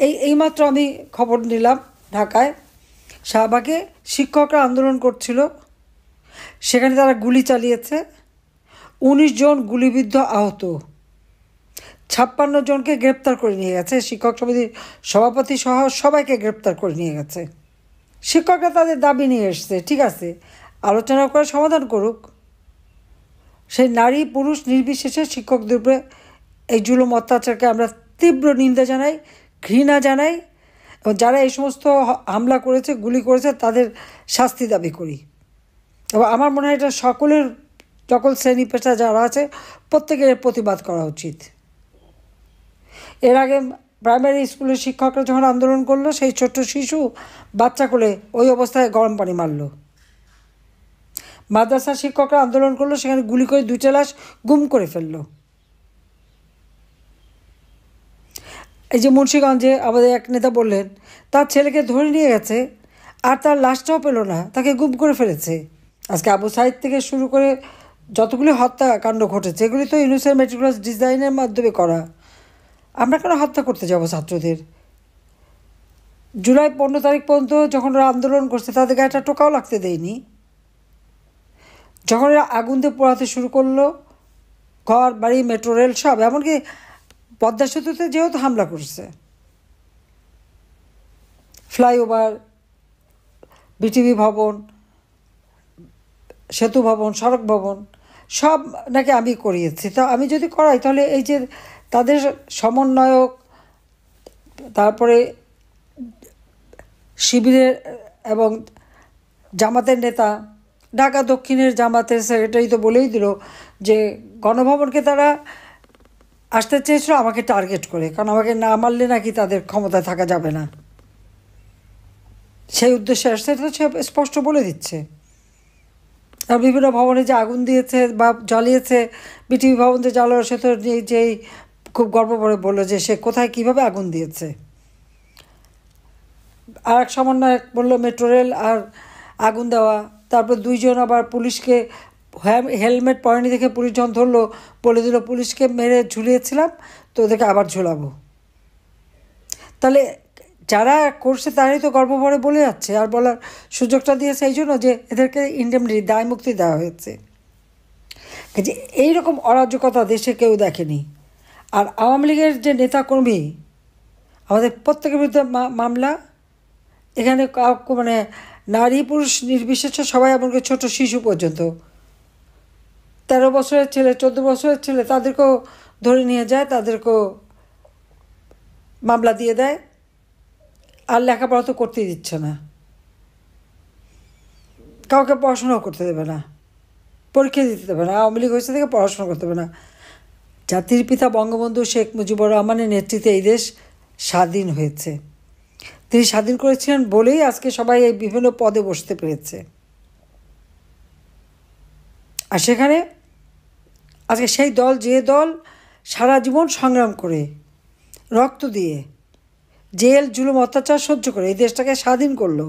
এইমাত্র আমি খবর নিলাম, ঢাকায় শাহবাগে শিক্ষকরা আন্দোলন করছিল, সেখানে তারা গুলি চালিয়েছে, ১৯ জন গুলিবিদ্ধ আহত, ৫৬ জনকে গ্রেপ্তার করে নিয়ে গেছে। শিক্ষক সমিতির সভাপতি সহ সবাইকে গ্রেপ্তার করে নিয়ে গেছে। শিক্ষকরা তাদের দাবি নিয়ে এসছে, ঠিক আছে, আলোচনা করে সমাধান করুক। সেই নারী পুরুষ নির্বিশেষে শিক্ষকদের উপরে এই জুলুম অত্যাচারকে আমরা তীব্র নিন্দা জানাই, ঘৃণা জানাই, এবং যারা এই সমস্ত হামলা করেছে, গুলি করেছে, তাদের শাস্তি দাবি করি। এবং আমার মনে হয় এটা সকল শ্রেণী পেশা যারা আছে প্রত্যেকের প্রতিবাদ করা উচিত। এর আগে প্রাইমারি স্কুলের শিক্ষকরা যখন আন্দোলন করলো, সেই ছোট্ট শিশু বাচ্চা কোলে ওই অবস্থায় গরম পানি মারল। মাদ্রাসার শিক্ষকরা আন্দোলন করলো, সেখানে গুলি করে 2টা লাশ গুম করে ফেললো। এই যে মুন্সিগঞ্জে আমাদের এক নেতা বললেন তার ছেলেকে ধরে নিয়ে গেছে, আর তার লাশটাও পেল না, তাকে গুম করে ফেলেছে। আজকে আবু সাইদ থেকে শুরু করে যতগুলি হত্যাকাণ্ড ঘটেছে, এগুলি তো ইউনুসের মেটিকুলাস ডিজাইনের মাধ্যমে করা। আমরা কেন হত্যা করতে যাব ছাত্রদের? জুলাই 15 তারিখ পর্যন্ত যখন ওরা আন্দোলন করছে, তাদের গায়ে একটা টোকাও লাগতে দেয়নি। যখন এরা আগুন দিয়ে পোড়াতে শুরু করলো ঘর বাড়ি, মেট্রো রেল সব, এমনকি পদ্মা সেতুতে যেহেতু হামলা করছে, ফ্লাইওভার, বিটিভি ভবন, সেতু ভবন, সড়ক ভবন সব নাকি আমি করিয়েছি। তা আমি যদি করাই, তাহলে এই যে তাদের সমন্বয়ক, তারপরে শিবিরের এবং জামাতের নেতা, ঢাকা দক্ষিণের জামাতের সেক্রেটারি তো বলেই দিল যে গণভবনকে তারা আসতে চেয়েছিল আমাকে টার্গেট করে, কারণ আমাকে না মারলে নাকি তাদের ক্ষমতায় থাকা যাবে না। সেই উদ্দেশ্যে আসছে, তো সে স্পষ্ট বলে দিচ্ছে। আর বিভিন্ন ভবনে যে আগুন দিয়েছে বা জ্বালিয়েছে, বিটিভি ভবন যে জ্বালানো, সে তো যেই খুব গর্ব করে বললো যে সে কোথায় কীভাবে আগুন দিয়েছে। আর এক সমন্বয়ক বললো মেট্রো রেল আর আগুন দেওয়া। তারপর 2 জন আবার পুলিশকে হেলমেট পরেনি দেখে পুলিশ যখন ধরলো, বলে দিল পুলিশকে মেরে ঝুলিয়েছিলাম, তো ওদেরকে আবার ঝুলাবো। তাহলে যারা করছে তারাই তো গর্বভরে বলে যাচ্ছে, আর বলার সুযোগটা দিয়েছে এই জন্য যে এদেরকে ইন্ডেমনিটি, দায় মুক্তি দেওয়া হয়েছে। যে এইরকম অরাজকতা দেশে কেউ দেখেনি। আর আওয়ামী লীগের যে নেতাকর্মী, আমাদের প্রত্যেকের বিরুদ্ধে মামলা, এখানে মানে নারী পুরুষ নির্বিশেষে সবাই, এমনকি ছোট শিশু পর্যন্ত, 13 বছরের ছেলে, 14 বছরের ছেলে, তাদেরকেও ধরে নিয়ে যায়, তাদেরকেও মামলা দিয়ে দেয়। আর লেখাপড়া তো করতেই দিচ্ছে না, কাউকে পড়াশোনাও করতে দেবে না, পরীক্ষা দিতে দেবে না। আওয়ামী লীগ হয়েছে থেকে পড়াশোনা করতে দেবে না। জাতির পিতা বঙ্গবন্ধু শেখ মুজিবুর রহমানের নেতৃত্বে এই দেশ স্বাধীন হয়েছে। তিনি স্বাধীন করেছিলেন বলেই আজকে সবাই এই বিভিন্ন পদে বসতে পেরেছে। আর সেখানে আজকে সেই দল, যে দল সারা জীবন সংগ্রাম করে, রক্ত দিয়ে, জেল জুলুম অত্যাচার সহ্য করে এই দেশটাকে স্বাধীন করলো,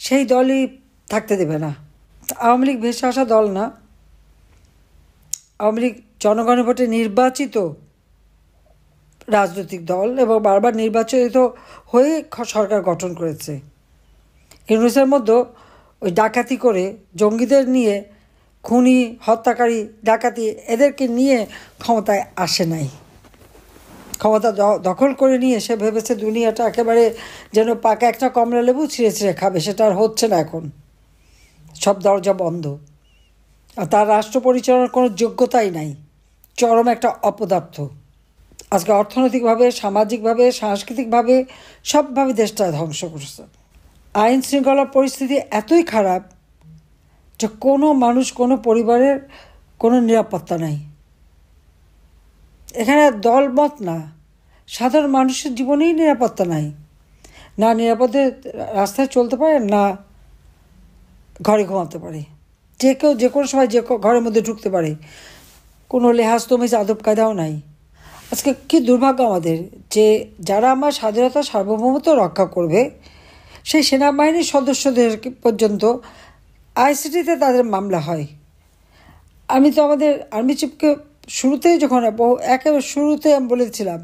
সেই দলই থাকতে দেবে না। আওয়ামী লীগ ভেসে আসা দল না। আওয়ামী লীগ জনগণের ভোটে নির্বাচিত রাজনৈতিক দল, এবং বারবার নির্বাচিত হয়ে সরকার গঠন করেছে। ইউনুসের মধ্যে ওই ডাকাতি করে জঙ্গিদের নিয়ে, খুনি, হত্যাকারী, ডাকাতি, এদেরকে নিয়ে ক্ষমতায় আসে নাই। ক্ষমতা দখল করে নিয়ে সে ভেবেছে দুনিয়াটা একেবারে যেন পাকা একটা কমলা লেবু ছিঁড়ে ছিঁড়ে খাবে। সেটা আর হচ্ছে না। এখন সব দরজা বন্ধ। আর তার রাষ্ট্র পরিচালনার কোনো যোগ্যতাই নাই, চরম একটা অপদার্থ। আজকে অর্থনৈতিকভাবে, সামাজিকভাবে, সাংস্কৃতিকভাবে সবভাবে দেশটা ধ্বংস করছে। আইন শৃঙ্খলার পরিস্থিতি এতই খারাপ যে কোনো মানুষ, কোনো পরিবারের কোনো নিরাপত্তা নাই। এখানে দলমত না, সাধারণ মানুষের জীবনেই নিরাপত্তা নাই। না নিরাপদে রাস্তায় চলতে পারে, না ঘরে ঘুমাতে পারে। যে কেউ যে কোনো সময় যে ঘরের মধ্যে ঢুকতে পারে, কোনো লেহাজ তমিজ আদব কায়দাও নাই। আজকে কী দুর্ভাগ্য আমাদের যে যারা আমার স্বাধীনতা সার্বভৌমত্ব রক্ষা করবে, সেই সেনাবাহিনীর সদস্যদের পর্যন্ত আইসিটিতে তাদের মামলা হয়। আমি তো আমাদের আর্মি চিফকে শুরুতেই, যখন একেবারে শুরুতে আমি বলেছিলাম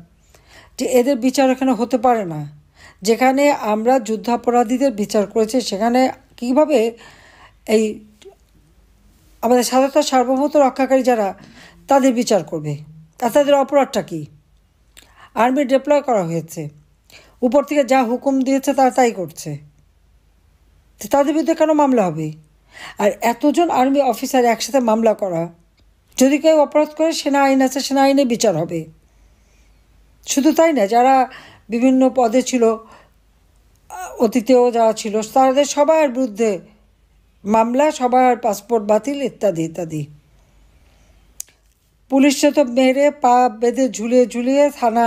যে এদের বিচার এখানে হতে পারে না। যেখানে আমরা যুদ্ধাপরাধীদের বিচার করেছি সেখানে কিভাবে এই আমাদের স্বাধীনতা সার্বভৌমত্ব রক্ষাকারী যারা তাদের বিচার করবে? আর তাদের অপরাধটা কী? আর্মি ডিপ্লয় করা হয়েছে, উপর থেকে যা হুকুম দিয়েছে তারা তাই করছে, তাদের বিরুদ্ধে কেন মামলা হবে? আর এতজন আর্মি অফিসার একসাথে মামলা করা, যদি কেউ অপরাধ করে সেনা আইন আছে, সেনা আইনে বিচার হবে। শুধু তাই না, যারা বিভিন্ন পদে ছিল, অতীতেও যারা ছিল, তাদের সবার বিরুদ্ধে মামলা, সবার পাসপোর্ট বাতিল, ইত্যাদি ইত্যাদি। পুলিশে তো মেরে পা বেঁধে ঝুলিয়ে ঝুলিয়ে থানা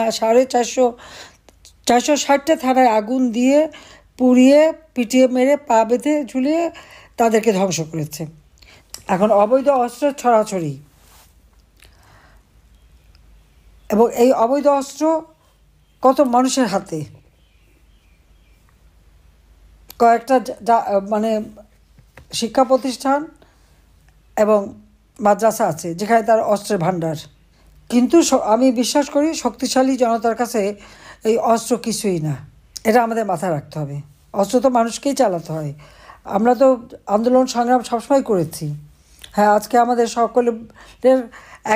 460টা থানায় আগুন দিয়ে পুড়িয়ে পিটিয়ে মেরে পা বেঁধে ঝুলিয়ে তাদেরকে ধ্বংস করেছে। এখন অবৈধ অস্ত্র ছড়াছড়ি, এবং এই অবৈধ অস্ত্র কত মানুষের হাতে। কয়েকটা মানে শিক্ষা প্রতিষ্ঠান এবং মাদ্রাসা আছে যেখানে তার অস্ত্রের ভাণ্ডার। কিন্তু আমি বিশ্বাস করি শক্তিশালী জনতার কাছে এই অস্ত্র কিছুই না। এটা আমাদের মাথায় রাখতে হবে। অস্ত্র তো মানুষকেই চালাতে হয়। আমরা তো আন্দোলন সংগ্রাম সবসময় করেছি। হ্যাঁ, আজকে আমাদের সকলের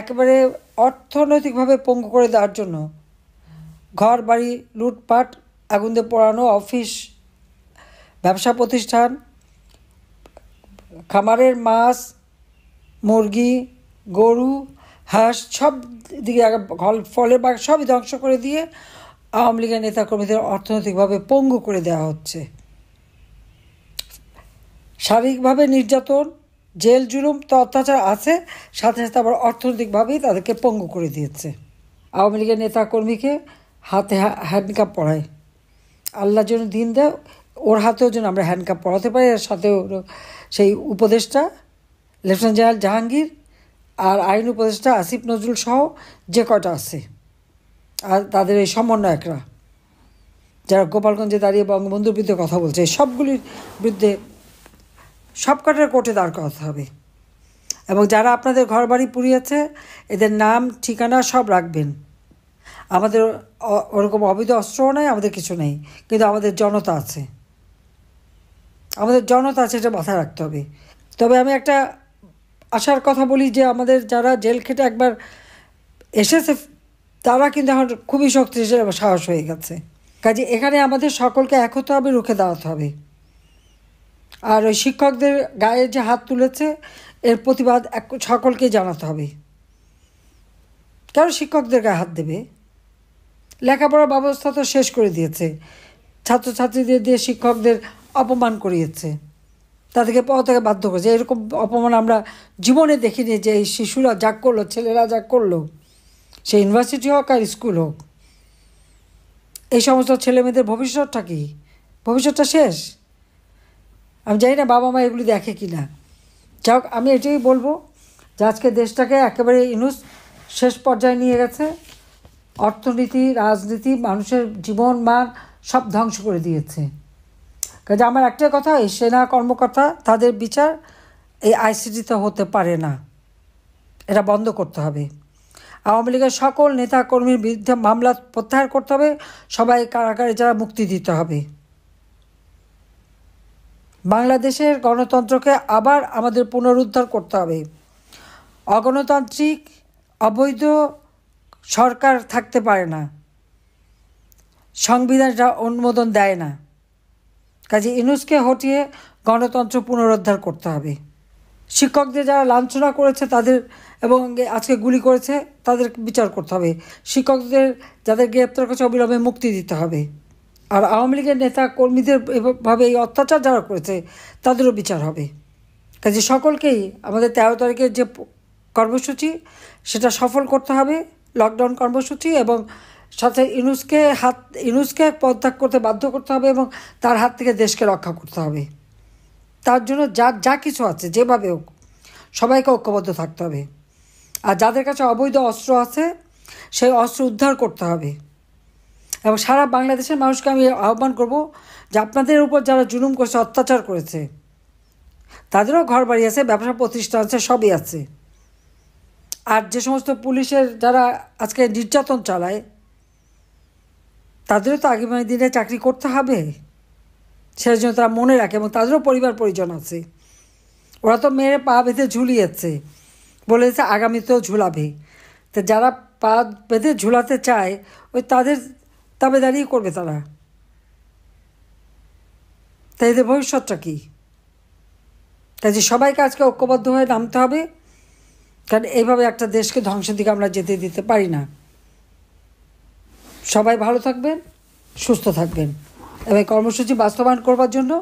একেবারে অর্থনৈতিকভাবে পঙ্গু করে দেওয়ার জন্য ঘর বাড়ি লুটপাট, আগুন দিয়ে পোড়ানো, অফিস, ব্যবসা প্রতিষ্ঠান, খামারের মাছ, মুরগি, গরু, হাঁস সব দিকে ফলের বাগ সবই ধ্বংস করে দিয়ে আওয়ামী লীগের নেতাকর্মীদের অর্থনৈতিকভাবে পঙ্গু করে দেওয়া হচ্ছে। শারীরিকভাবে নির্যাতন, জেল জুলুম তো অত্যাচার আছে, সাথে সাথে আবার অর্থনৈতিকভাবেই তাদেরকে পঙ্গু করে দিয়েছে। আওয়ামী লীগের নেতাকর্মীকে হাতে হ্যান্ডকাপ পরায়, আল্লাহ যেন দিন দেয় ওর হাতেও যেন আমরা হ্যান্ডকাপ পরাতে পারি। আর সাথেও সেই উপদেষ্টা লেফটেন্যান্ট জেনারেল জাহাঙ্গীর আর আইন উপদেষ্টা আসিফ নজরুল সহ যে কয়টা আছে, আর তাদের এই সমন্বয়করা যারা গোপালগঞ্জে দাঁড়িয়ে বঙ্গবন্ধুর বিরুদ্ধে কথা বলছে, সবগুলির বিরুদ্ধে সব কটার কোর্টে দাঁড় করাতে হবে। এবং যারা আপনাদের ঘর বাড়ি পুড়িয়েছে এদের নাম ঠিকানা সব রাখবেন। আমাদের ওরকম অবৈধ অস্ত্রও নেই, আমাদের কিছু নেই, কিন্তু আমাদের জনতা আছে, আমাদের জনতা আছে, এটা মাথায় রাখতে হবে। তবে আমি একটা আশার কথা বলি যে আমাদের যারা জেল খেটে একবার এসেছে তারা কিন্তু এখন খুবই শক্তিশালী এবং সাহস হয়ে গেছে। কাজে এখানে আমাদের সকলকে এক হতে হবে, রুখে দাঁড়াতে হবে। আর ওই শিক্ষকদের গায়ে যে হাত তুলেছে এর প্রতিবাদ সকলকেই জানাতে হবে। কেন শিক্ষকদের গায়ে হাত দেবে? লেখাপড়ার ব্যবস্থা তো শেষ করে দিয়েছে, ছাত্রছাত্রীদের দিয়ে শিক্ষকদের অপমান করিয়েছে, তাদেরকে পড়াতে বাধ্য করেছে। এরকম অপমান আমরা জীবনে দেখিনি যে এই শিশুরা যা করলো, ছেলেরা যা করলো, সে ইউনিভার্সিটি হোক আর স্কুল হোক। এই সমস্ত ছেলেমেয়েদের ভবিষ্যৎটা কি? ভবিষ্যৎটা শেষ। আমি জানি না বাবা মা এগুলি দেখে কি না। যাই হোক, আমি এটাই বলবো যে আজকে দেশটাকে একেবারে ইউনূস শেষ পর্যায়ে নিয়ে গেছে। অর্থনীতি, রাজনীতি, মানুষের জীবন মান সব ধ্বংস করে দিয়েছে। কাজে আমার একটাই কথা, এই সেনা কর্মকর্তা তাদের বিচার এই আইসিটিতে হতে পারে না, এটা বন্ধ করতে হবে। আওয়ামী লীগের সকল নেতাকর্মীর বিরুদ্ধে মামলা প্রত্যাহার করতে হবে, সবাই কারাগারে যারা মুক্তি দিতে হবে। বাংলাদেশের গণতন্ত্রকে আবার আমাদের পুনরুদ্ধার করতে হবে। অগণতান্ত্রিক অবৈধ সরকার থাকতে পারে না, সংবিধান যা অনুমোদন দেয় না। কাজে ইউনূসকে হটিয়ে গণতন্ত্র পুনরুদ্ধার করতে হবে। শিক্ষকদের যারা লাঞ্ছনা করেছে তাদের এবং আজকে গুলি করেছে তাদের বিচার করতে হবে। শিক্ষকদের যাদের গ্রেপ্তার করেছে অবিলম্বে মুক্তি দিতে হবে। আর আওয়ামী লীগের নেতা কর্মীদের এভাবে এই অত্যাচার যারা করেছে তাদেরও বিচার হবে। কাজে সকলকেই আমাদের 13 তারিখের যে কর্মসূচি সেটা সফল করতে হবে, লকডাউন কর্মসূচি, এবং সাথে ইউনূসকে পদত্যাগ করতে বাধ্য করতে হবে এবং তার হাত থেকে দেশকে রক্ষা করতে হবে। তার জন্য যা কিছু আছে যেভাবে হোক সবাইকে ঐক্যবদ্ধ থাকতে হবে। আর যাদের কাছে অবৈধ অস্ত্র আছে সেই অস্ত্র উদ্ধার করতে হবে। এবং সারা বাংলাদেশের মানুষকে আমি আহ্বান করব যে আপনাদের উপর যারা জুলুম করেছে, অত্যাচার করেছে, তাদেরও ঘর বাড়ি আছে, ব্যবসা প্রতিষ্ঠান আছে, সবই আছে। আর যে সমস্ত পুলিশের যারা আজকে নির্যাতন চালায়, তাদেরও তো আগামী দিনে চাকরি করতে হবে, সেটার জন্য তারা মনে রাখে, এবং তাদেরও পরিবার পরিজন আছে। ওরা তো মেরে পা বেঁধে ঝুলিয়েছে, বলেছে আগামীতেও ঝুলাবে। তো যারা পা বেঁধে ঝুলাতে চায় ওই তাদের দাবিদারিই করবে তারা। তাই এদের ভবিষ্যৎটা কী? তাই যে সবাইকে আজকে ঐক্যবদ্ধ হয়ে নামতে হবে, কারণ এইভাবে একটা দেশকে ধ্বংসের দিকে আমরা যেতে দিতে পারি না। সবাই ভালো থাকবেন, সুস্থ থাকবেন, এবং কর্মসূচি বাস্তবায়ন করবার জন্য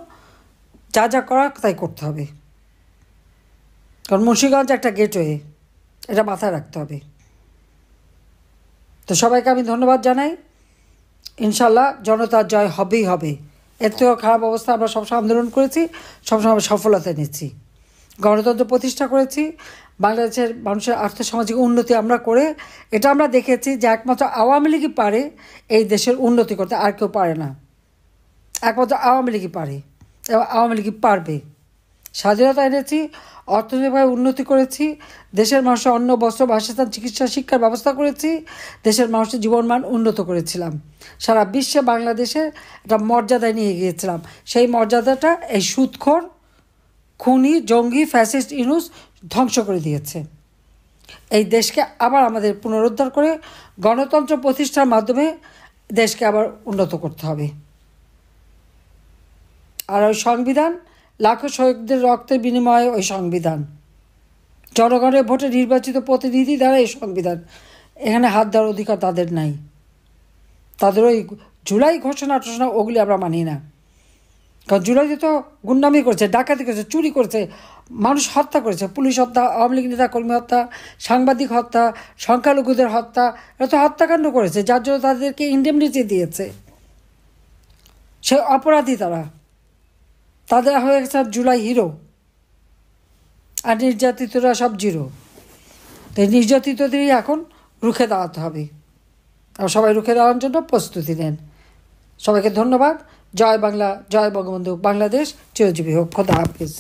যা যা করা তাই করতে হবে। কারণ মুন্সিগঞ্জ একটা গেটওয়ে, এটা মাথায় রাখতে হবে। তো সবাইকে আমি ধন্যবাদ জানাই। ইনশাল্লাহ জনতার জয় হবেই হবে। এর থেকেও খারাপ অবস্থা আমরা সবসময় আন্দোলন করেছি, সবসময় আমরা সফলতা নিচ্ছি, গণতন্ত্র প্রতিষ্ঠা করেছি, বাংলাদেশের মানুষের আর্থসামাজিক উন্নতি আমরা করে এটা আমরা দেখেছি যে একমাত্র আওয়ামী লীগই পারে এই দেশের উন্নতি করতে, আর কেউ পারে না। একমাত্র আওয়ামী লীগই পারে এবং আওয়ামী লীগই পারবে। স্বাধীনতা এনেছি, অর্থনৈতিকভাবে উন্নতি করেছি, দেশের মানুষের অন্ন, বস্ত্র, বাসস্থান, চিকিৎসা, শিক্ষার ব্যবস্থা করেছি, দেশের মানুষের জীবনমান উন্নত করেছিলাম, সারা বিশ্বে বাংলাদেশের একটা মর্যাদায় নিয়ে গিয়েছিলাম। সেই মর্যাদাটা এই সুদখোর, খুনি, জঙ্গি, ফ্যাসিস্ট ইউনূস ধ্বংস করে দিয়েছে। এই দেশকে আবার আমাদের পুনরুদ্ধার করে গণতন্ত্র প্রতিষ্ঠার মাধ্যমে দেশকে আবার উন্নত করতে হবে। আর ওই সংবিধান, লাখো শহীদদের রক্তের বিনিময়ে ওই সংবিধান, জনগণের ভোটে নির্বাচিত প্রতিনিধি দ্বারা এই সংবিধান, এখানে হাত দেওয়ার অধিকার তাদের নাই। তাদের ওই জুলাই ঘোষণা টোষণা ওগুলি আমরা মানি না। কারণ জুলাইতে তো গুন্ডামি করেছে, ডাকাতি করেছে, চুরি করেছে, মানুষ হত্যা করেছে, পুলিশ হত্যা, আওয়ামী লীগ নেতা কর্মী হত্যা, সাংবাদিক হত্যা, সংখ্যালঘুদের হত্যা, এটা তো হত্যাকাণ্ড করেছে, যার জন্য তাদেরকে ইন্ডেমনিটি দিয়েছে। সে অপরাধী তারা, তাদের হয়ে গেছে জুলাই হিরো, আর নির্যাতিতরা সব জিরো। তাই নির্যাতিতদেরই এখন রুখে দাঁড়াতে হবে, আর সবাই রুখে দাঁড়ানোর জন্য প্রস্তুতি নেন। সবাইকে ধন্যবাদ। জয় বাংলা, জয় বঙ্গবন্ধু, বাংলাদেশ চিরজীবী হোক। খোদা হাফিজ।